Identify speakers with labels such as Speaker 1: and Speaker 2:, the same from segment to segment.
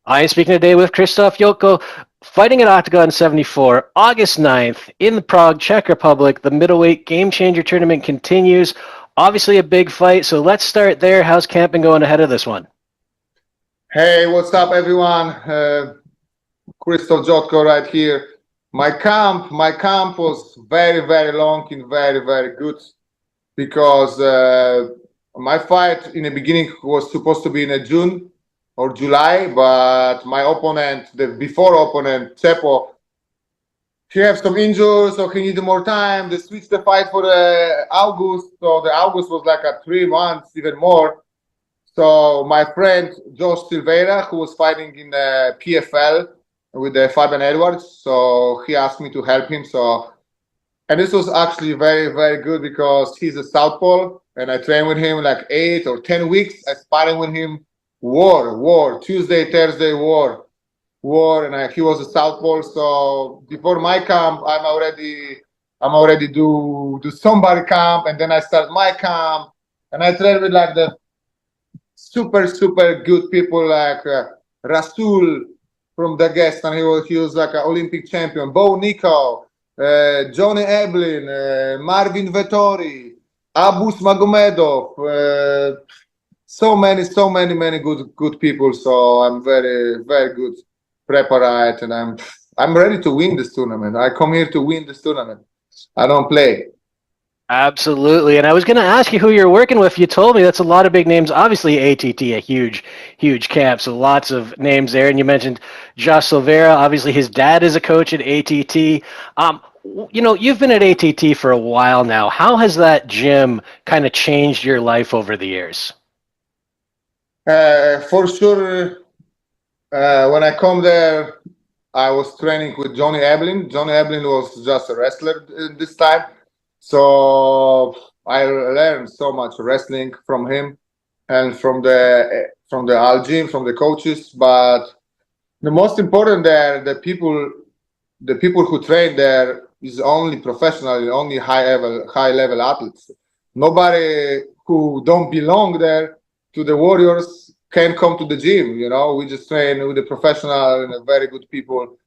Speaker 1: I am speaking today with Krzysztof Jotko, fighting at Oktagon 74, August 9th in Prague, Czech Republic. The middleweight Gamechanger tournament continues. Obviously a big fight, so let's start there. How's camp been going ahead of this one?
Speaker 2: Hey, what's up, everyone? Krzysztof Jotko right here. My camp was very, very long and very, very good because my fight in the beginning was supposed to be in June or July, but my opponent, the before opponent, Cepo, he had some injuries, so he needed more time. They switched the fight for the August, so the August was like a 3 months, even more. So my friend Josh Silveira, who was fighting in the PFL with the Fabian Edwards, so he asked me to help him. And this was actually very, very good because he's a southpaw, and I trained with him like 8 or 10 weeks. I sparring with him, war, Tuesday, Thursday, war, and he was a southpaw. So before my camp, I'm already do somebody camp, and then I start my camp, and I train with like the super good people like Rasul from Dagestan. He was like an Olympic champion. Bo Nico, Johnny Eblin, Marvin Vettori, Abus Magomedov. So many good people. So I'm very good prepared, and I'm ready to win this tournament. I come here to win this tournament. I don't play.
Speaker 1: Absolutely. And I was going to ask you who you're working with. You told me that's a lot of big names. Obviously, ATT, a huge camp, so lots of names there. And you mentioned Josh Silveira. Obviously, his dad is a coach at ATT. You've been at ATT for a while now. How has that gym kind of changed your life over the years?
Speaker 2: For sure, when I come there, I was training with Johnny Eblin. Johnny Eblin was just a wrestler this time. So I learned so much wrestling from him and from the Al gym, from the coaches. But the most important there, the people who train there is only professional, only high level athletes. Nobody who don't belong there to the Warriors can come to the gym. We just train with the professional and very good people,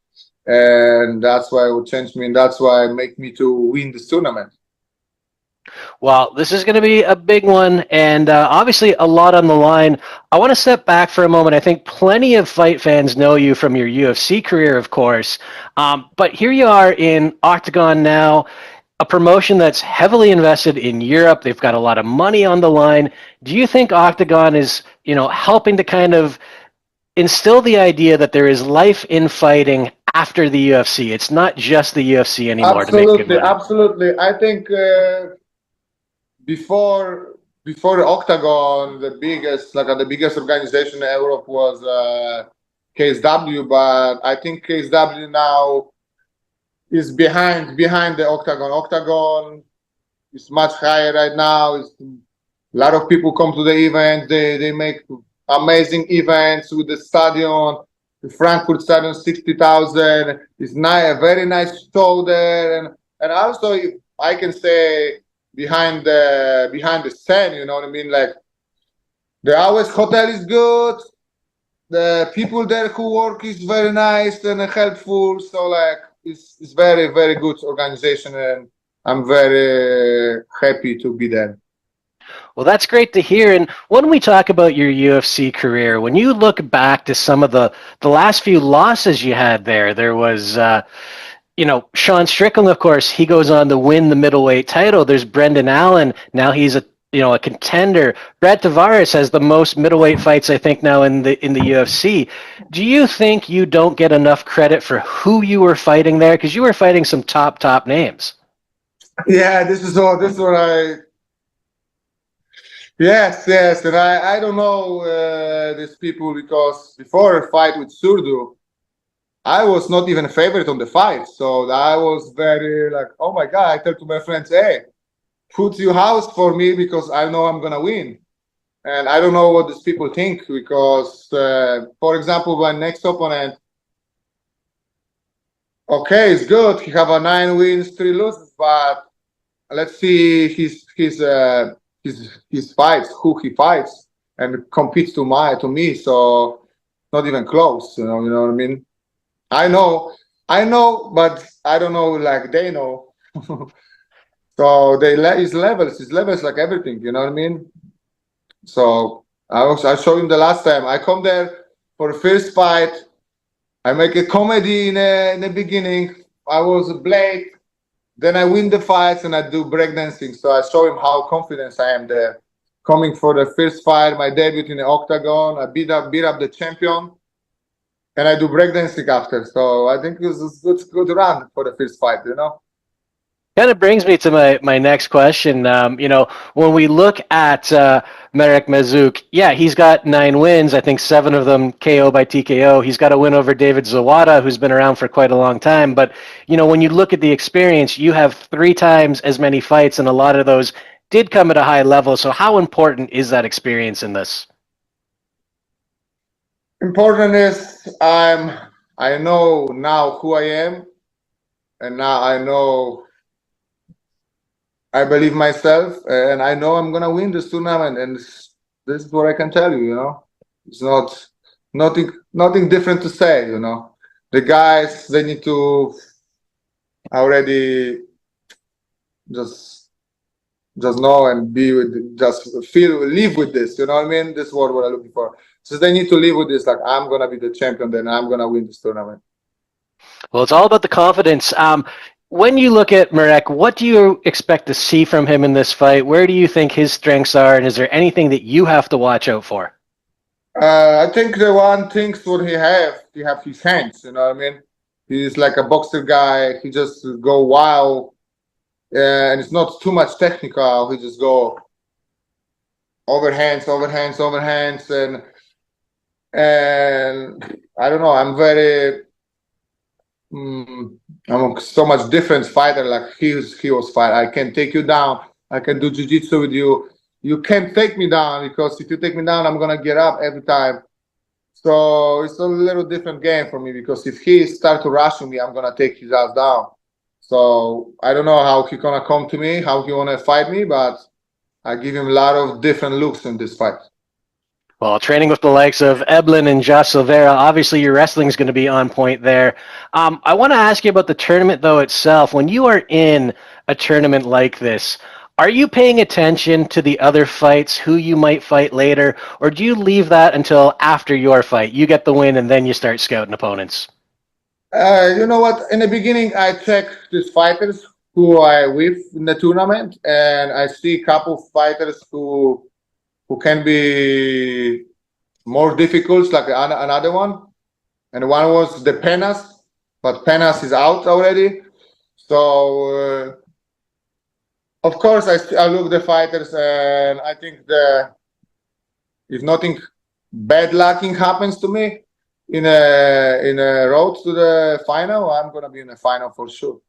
Speaker 2: and that's why it would change me, and that's why it make me to win this tournament.
Speaker 1: Well, this is going to be a big one, and obviously a lot on the line. I want to step back for a moment. I think plenty of fight fans know you from your UFC career, of course, but here you are in Oktagon now, a promotion that's heavily invested in Europe. They've got a lot of money on the line. Do you think Oktagon is, helping to kind of instill the idea that there is life in fighting after the UFC? It's not just the UFC anymore to make good
Speaker 2: Absolutely,
Speaker 1: money.
Speaker 2: absolutely. I think before the Octagon, the biggest organization in Europe was KSW, but I think KSW now is behind the Octagon. Octagon is much higher right now. A lot of people come to the event. They make amazing events with the stadion. The Frankfurt Stadion, 60,000. It's a very nice show there, and also if I can say behind the scene, you know what I mean? Like the always hotel is good. The people there who work is very nice and helpful. So like it's very good organization, and I'm very happy to be there.
Speaker 1: Well, that's great to hear. And when we talk about your UFC career, when you look back to some of the last few losses you had there was, Sean Strickland, of course, he goes on to win the middleweight title. There's Brendan Allen. Now he's a contender. Brad Tavares has the most middleweight fights, I think, now in the UFC. Do you think you don't get enough credit for who you were fighting there? Because you were fighting some top names.
Speaker 2: Yeah, this is what I. Yes, and I don't know these people because before a fight with Surdu, I was not even a favorite on the fight, so I was very like, oh my god! I tell to my friends, hey, put your house for me because I know I'm gonna win, and I don't know what these people think because, for example, my next opponent, okay, it's good. He have a 9 wins, 3 losses, but let's see his fights, who he fights, and competes to me. So not even close. You know what I mean. I know, but I don't know like they know. So his levels like everything. You know what I mean. So I showed him the last time. I come there for the first fight. I make a comedy in the beginning. I was Blake. Then I win the fights and I do breakdancing. So I show him how confident I am there. Coming for the first fight, my debut in the Oktagon. I beat up the champion, and I do breakdancing after. So I think it was a good run for the first fight. You know.
Speaker 1: Kind of brings me to my next question. When we look at Marek Mazuk, yeah, he's got 9 wins. I think 7 of them KO by TKO. He's got a win over David Zawada, who's been around for quite a long time. But, when you look at the experience, you have 3 times as many fights, and a lot of those did come at a high level. So how important is that experience in this?
Speaker 2: Important is I know now who I am, and now I know I believe myself, and I know I'm gonna win this tournament. And this is what I can tell you. You know, it's nothing different to say. You know, the guys they need to already just know and be with, just live with this. You know what I mean? This is what I'm looking for. So they need to live with this. Like I'm gonna be the champion, then I'm gonna win this tournament.
Speaker 1: Well, it's all about the confidence. When you look at Marek, what do you expect to see from him in this fight? Where do you think his strengths are, and is there anything that you have to watch out for?
Speaker 2: I think the one thing what he have his hands. You know what I mean? He's like a boxer guy. He just go wild, and it's not too much technical. He just go overhands, and I don't know. I'm a so much different fighter. Like he was fight. I can take you down. I can do jiu-jitsu with you. You can't take me down because if you take me down, I'm gonna get up every time. So it's a little different game for me because if he start to rush me, I'm gonna take his ass down. So I don't know how he gonna come to me, how he wanna fight me, but I give him a lot of different looks in this fight.
Speaker 1: Well, training with the likes of Eblin and Josh Silveira, obviously your wrestling is going to be on point there. I want to ask you about the tournament, though, itself. When you are in a tournament like this, are you paying attention to the other fights, who you might fight later, or do you leave that until after your fight? You get the win, and then you start scouting opponents.
Speaker 2: You know what? In the beginning, I check these fighters who I with in the tournament, and I see a couple fighters who can be more difficult, like another one. And one was the Penas, but Penas is out already. So of course, I look the fighters, and I think if nothing bad lucking happens to me in a road to the final, I'm gonna be in the final for sure.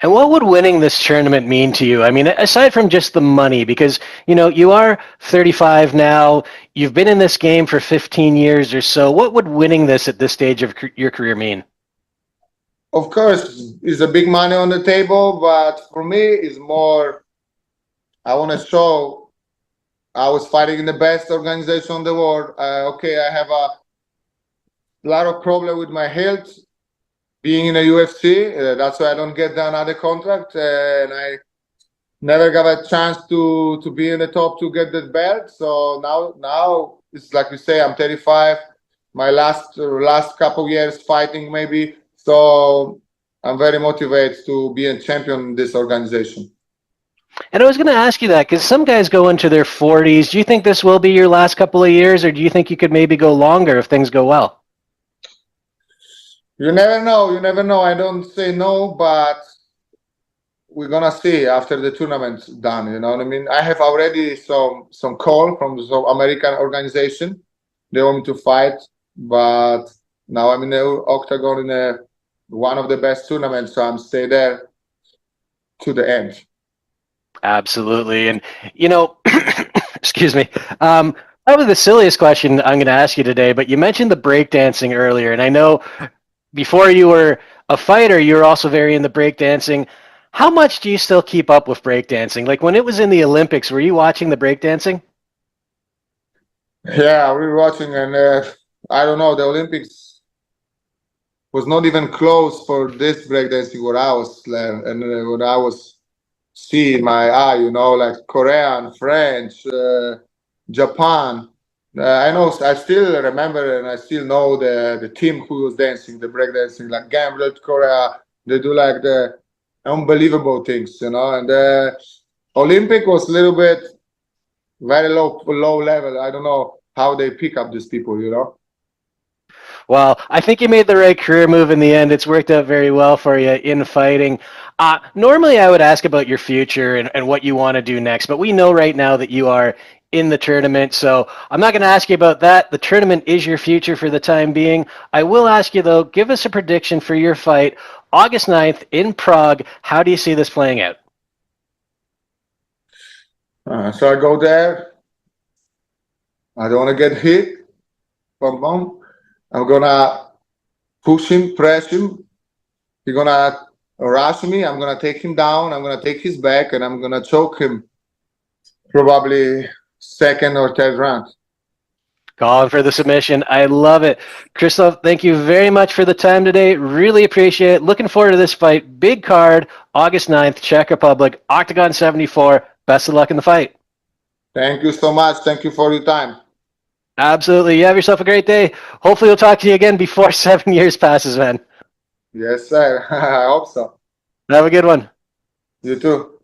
Speaker 1: And what would winning this tournament mean to you? I mean, aside from just the money, because, you are 35 now, you've been in this game for 15 years or so. What would winning this at this stage of your career mean?
Speaker 2: Of course, it's a big money on the table, but for me, it's more, I want to show I was fighting in the best organization in the world. Okay, I have a lot of problem with my health being in a UFC. That's why I don't get another contract, and I never got a chance to be in the top to get that belt. So now it's like you say, I'm 35. My last couple years fighting maybe. So I'm very motivated to be a champion in this organization.
Speaker 1: And I was going to ask you that because some guys go into their 40s. Do you think this will be your last couple of years, or do you think you could maybe go longer if things go well?
Speaker 2: You never know. You never know. I don't say no, but we're gonna see after the tournament's done. You know what I mean? I have already some call from some American organization. They want me to fight, but now I'm in the Oktagon in one of the best tournaments, so I'm stay there to the end.
Speaker 1: Absolutely. And, excuse me. Probably the silliest question I'm going to ask you today, but you mentioned the breakdancing earlier, and I know before you were a fighter, you were also very into breakdancing. How much do you still keep up with breakdancing? Like when it was in the Olympics, were you watching the breakdancing?
Speaker 2: Yeah, we're watching, and I don't know, the Olympics was not even close for this breakdancing what I was learning and what I was seeing my eye, like Korean, French, Japan. I know, I still remember and I still know the team who was dancing, the breakdancing, like Gambler, Korea. They do like the unbelievable things, and the Olympic was a little bit very low level. I don't know how they pick up these people.
Speaker 1: Well, I think you made the right career move in the end. It's worked out very well for you in fighting. Normally, I would ask about your future and what you want to do next, but we know right now that you are in the tournament, so I'm not going to ask you about that. The tournament is your future for the time being. I will ask you, though, give us a prediction for your fight August 9th in Prague. How do you see this playing out?
Speaker 2: So I go there. I don't want to get hit. Boom, boom. I'm gonna push him, press him. He's gonna rush me. I'm gonna take him down. I'm gonna take his back, and I'm gonna choke him. Probably second or third round.
Speaker 1: Calling for the submission. I love it. Krzysztof, thank you very much for the time today. Really appreciate it. Looking forward to this fight. Big card, August 9th, Czech Republic, Oktagon 74. Best of luck in the fight.
Speaker 2: Thank you so much. Thank you for your time.
Speaker 1: Absolutely. You have yourself a great day. Hopefully we'll talk to you again before 7 years passes, man.
Speaker 2: Yes, sir. I hope so.
Speaker 1: Have a good one.
Speaker 2: You too.